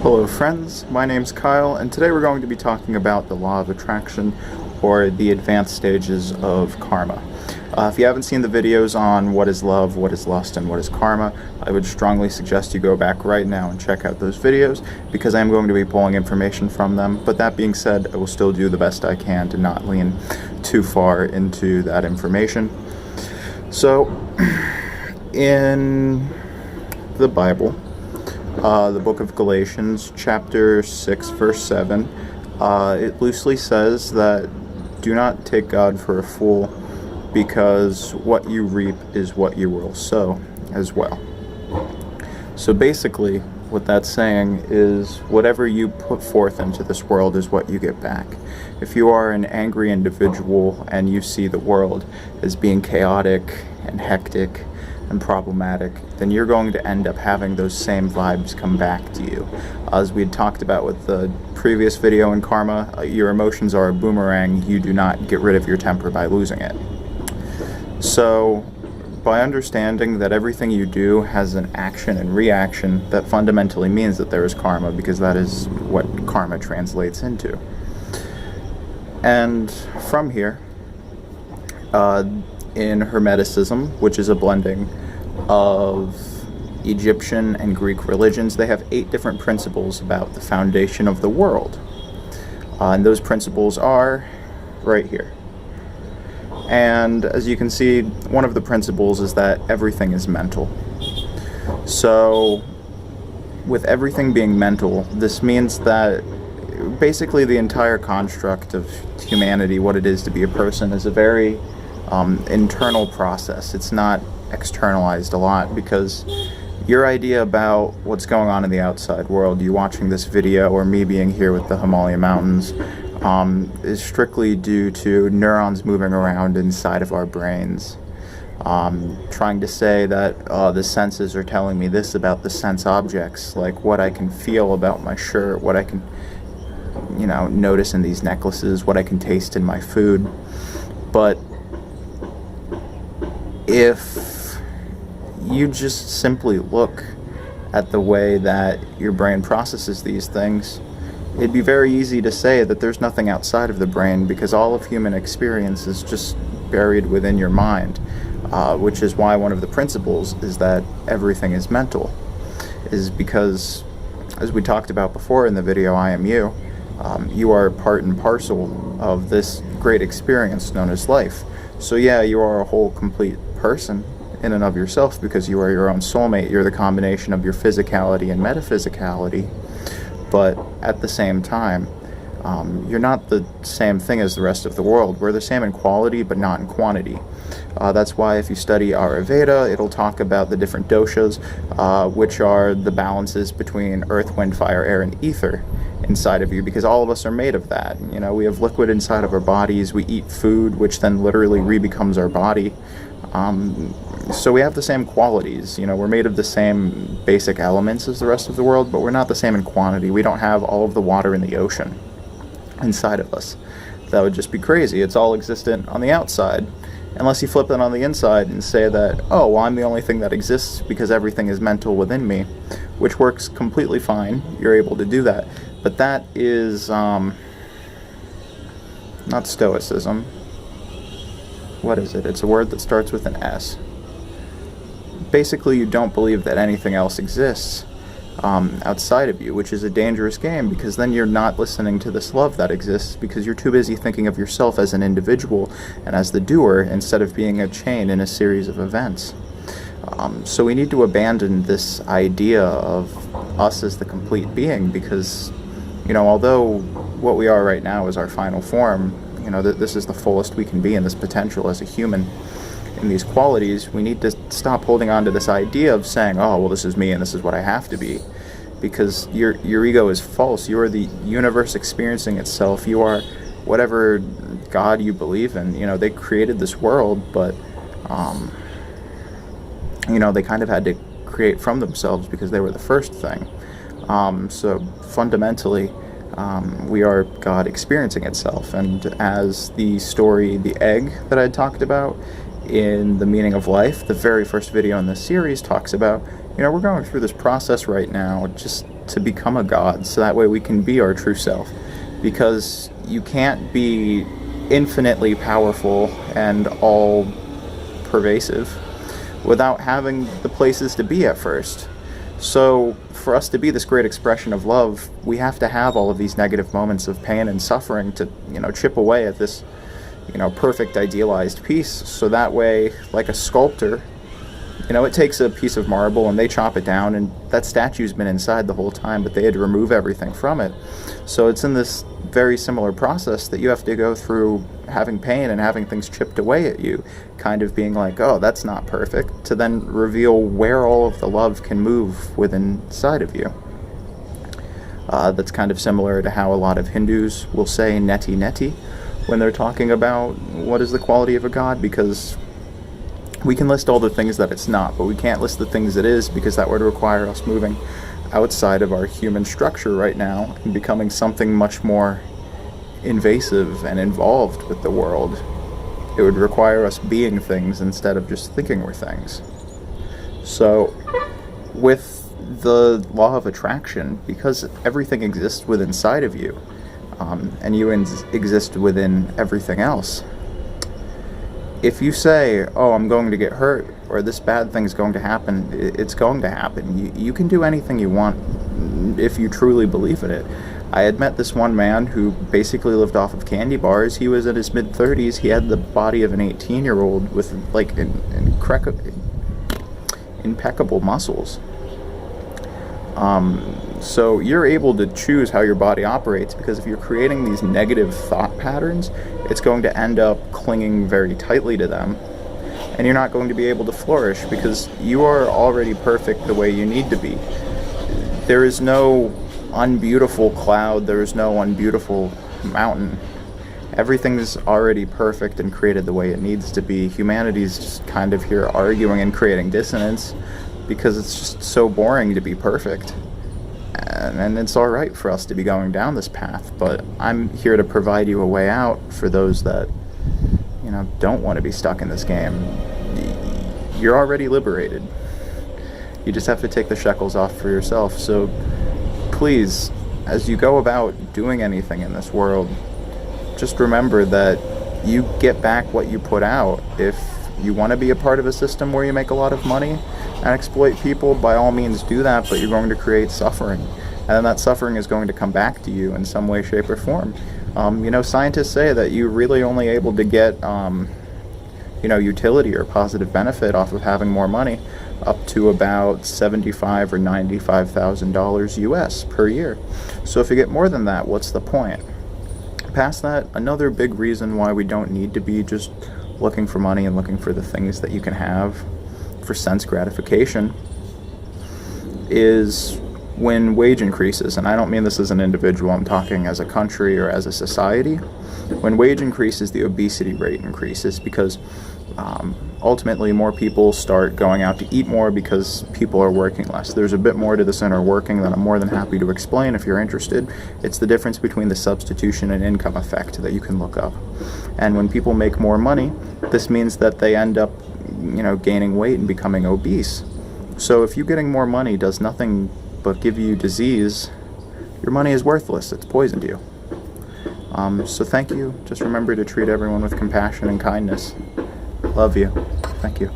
Hello friends, my name's Kyle, and today we're going to be talking about the law of attraction, or the advanced stages of karma. If you haven't seen the videos on what is love, what is lust, and what is karma, I would strongly suggest you go back right now and check out those videos, because I am going to be pulling information from them. But that being said, I will still do the best I can to not lean too far into that information. So, in the Bible, the book of Galatians, chapter 6, verse 7, it loosely says that do not take God for a fool, because what you reap is what you will sow as well. So basically, what that's saying is whatever you put forth into this world is what you get back. If you are an angry individual and you see the world as being chaotic and hectic and problematic, then you're going to end up having those same vibes come back to you. As we had talked about with the previous video in karma, your emotions are a boomerang. You do not get rid of your temper by losing it. So by understanding that everything you do has an action and reaction, that fundamentally means that there is karma, because that is what karma translates into. And from here, in Hermeticism, which is a blending of Egyptian and Greek religions, they have 8 different principles about the foundation of the world. And those principles are right here. And as you can see, one of the principles is that everything is mental. So, with everything being mental, this means that basically the entire construct of humanity, what it is to be a person, is a very internal process. It's not externalized a lot, because your idea about what's going on in the outside world, you watching this video or me being here with the Himalaya Mountains, is strictly due to neurons moving around inside of our brains, trying to say that the senses are telling me this about the sense objects, like what I can feel about my shirt, what I can, notice in these necklaces, what I can taste in my food. But if you just simply look at the way that your brain processes these things, it'd be very easy to say that there's nothing outside of the brain, because all of human experience is just buried within your mind, which is why one of the principles is that everything is mental, is because, as we talked about before in the video I Am You, you are part and parcel of this great experience known as life. So yeah, you are a whole, complete person in and of yourself, because you are your own soulmate. You're the combination of your physicality and metaphysicality. But at the same time, you're not the same thing as the rest of the world. We're the same in quality, but not in quantity. That's why if you study Ayurveda, it'll talk about the different doshas, which are the balances between earth, wind, fire, air, and ether inside of you, because all of us are made of that. We have liquid inside of our bodies. We eat food, which then literally re-becomes our body. So we have the same qualities. We're made of the same basic elements as the rest of the world, but we're not the same in quantity. We don't have all of the water in the ocean inside of us. That would just be crazy. It's all existent on the outside, unless you flip it on the inside and say that, oh, well, I'm the only thing that exists because everything is mental within me, which works completely fine. You're able to do that. But that is not stoicism. What is it? It's a word that starts with an S. Basically, you don't believe that anything else exists outside of you, which is a dangerous game, because then you're not listening to this love that exists, because you're too busy thinking of yourself as an individual and as the doer, instead of being a chain in a series of events. So we need to abandon this idea of us as the complete being, because, although what we are right now is our final form, this is the fullest we can be in this potential as a human. In these qualities, we need to stop holding on to this idea of saying, oh, well, this is me and this is what I have to be, because your ego is false. You are the universe experiencing itself. You are whatever God you believe in. They created this world, but they kind of had to create from themselves, because they were the first thing. So fundamentally, we are God experiencing itself. And as the story, the egg that I talked about in The Meaning of Life, the very first video in this series, talks about, We're going through this process right now just to become a god, so that way we can be our true self. Because you can't be infinitely powerful and all pervasive without having the places to be at first. So for us to be this great expression of love, we have to have all of these negative moments of pain and suffering to, chip away at this, perfect idealized piece. So that way, like a sculptor, it takes a piece of marble and they chop it down, and that statue's been inside the whole time, but they had to remove everything from it. So it's in this very similar process that you have to go through having pain and having things chipped away at you, kind of being like, oh, that's not perfect, to then reveal where all of the love can move within inside of you. That's kind of similar to how a lot of Hindus will say neti neti when they're talking about what is the quality of a god, because we can list all the things that it's not, but we can't list the things it is, because that would require us moving outside of our human structure right now and becoming something much more invasive and involved with the world. It would require us being things instead of just thinking we're things. So with the law of attraction, because everything exists within inside of you, and you exist within everything else, if you say, oh, I'm going to get hurt, or this bad thing's going to happen, it's going to happen. You can do anything you want if you truly believe in it. I had met this one man who basically lived off of candy bars. He was in his mid-30s. He had the body of an 18-year-old with, impeccable muscles. So you're able to choose how your body operates, because if you're creating these negative thought patterns, it's going to end up clinging very tightly to them, and you're not going to be able to flourish, because you are already perfect the way you need to be. There is no unbeautiful cloud, there is no unbeautiful mountain. Everything's already perfect and created the way it needs to be. Humanity's just kind of here arguing and creating dissonance, because it's just so boring to be perfect. And it's alright for us to be going down this path, but I'm here to provide you a way out for those that, don't want to be stuck in this game. You're already liberated. You just have to take the shackles off for yourself. So please, as you go about doing anything in this world, just remember that you get back what you put out. If you want to be a part of a system where you make a lot of money and exploit people, by all means do that, but you're going to create suffering. And then that suffering is going to come back to you in some way, shape, or form. Scientists say that you're really only able to get, utility or positive benefit off of having more money up to about $75,000 or $95,000 US per year. So if you get more than that, what's the point? Past that, another big reason why we don't need to be just looking for money and looking for the things that you can have for sense gratification is when wage increases. And I don't mean this as an individual, I'm talking as a country or as a society. When wage increases, the obesity rate increases, because ultimately more people start going out to eat more because people are working less. There's a bit more to this inner working that I'm more than happy to explain if you're interested. It's the difference between the substitution and income effect that you can look up. And when people make more money, this means that they end up, gaining weight and becoming obese. So if you getting more money does nothing but give you disease, your money is worthless. It's poisoned you. So thank you. Just remember to treat everyone with compassion and kindness. Love you. Thank you.